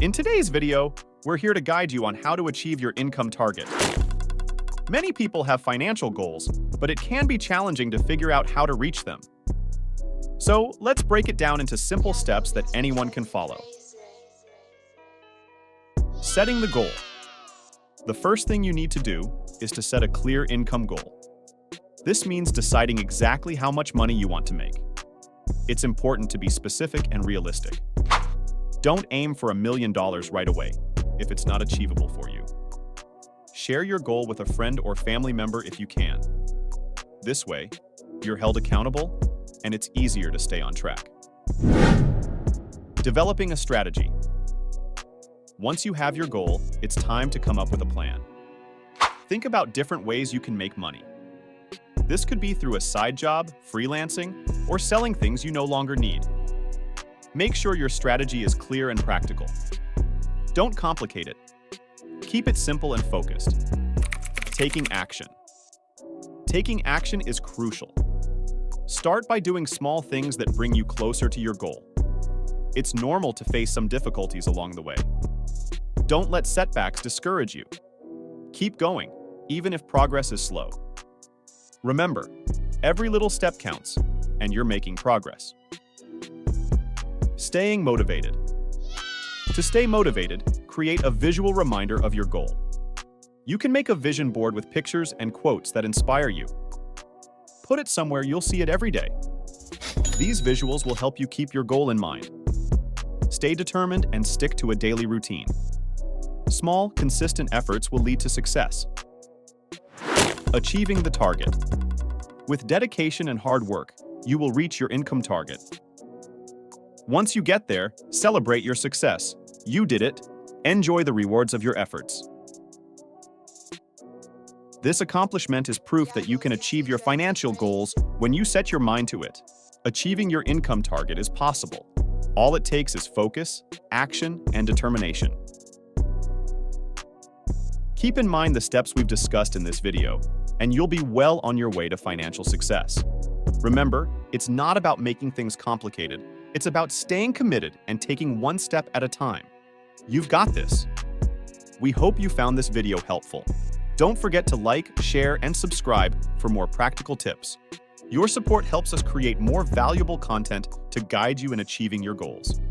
In today's video, we're here to guide you on how to achieve your income target. Many people have financial goals, but it can be challenging to figure out how to reach them. So let's break it down into simple steps that anyone can follow. Setting the goal. The first thing you need to do is to set a clear income goal. This means deciding exactly how much money you want to make. It's important to be specific and realistic. Don't aim for $1 million right away if it's not achievable for you. Share your goal with a friend or family member if you can. This way, you're held accountable and it's easier to stay on track. Developing a strategy. Once you have your goal, it's time to come up with a plan. Think about different ways you can make money. This could be through a side job, freelancing, or selling things you no longer need. Make sure your strategy is clear and practical. Don't complicate it. Keep it simple and focused. Taking action. Taking action is crucial. Start by doing small things that bring you closer to your goal. It's normal to face some difficulties along the way. Don't let setbacks discourage you. Keep going, even if progress is slow. Remember, every little step counts, and you're making progress. Staying motivated. To stay motivated, create a visual reminder of your goal. You can make a vision board with pictures and quotes that inspire you. Put it somewhere you'll see it every day. These visuals will help you keep your goal in mind. Stay determined and stick to a daily routine. Small, consistent efforts will lead to success. Achieving the target. With dedication and hard work, you will reach your income target. Once you get there, celebrate your success. You did it. Enjoy the rewards of your efforts. This accomplishment is proof that you can achieve your financial goals when you set your mind to it. Achieving your income target is possible. All it takes is focus, action, and determination. Keep in mind the steps we've discussed in this video, and you'll be well on your way to financial success. Remember, it's not about making things complicated. It's about staying committed and taking one step at a time. You've got this. We hope you found this video helpful. Don't forget to like, share, and subscribe for more practical tips. Your support helps us create more valuable content to guide you in achieving your goals.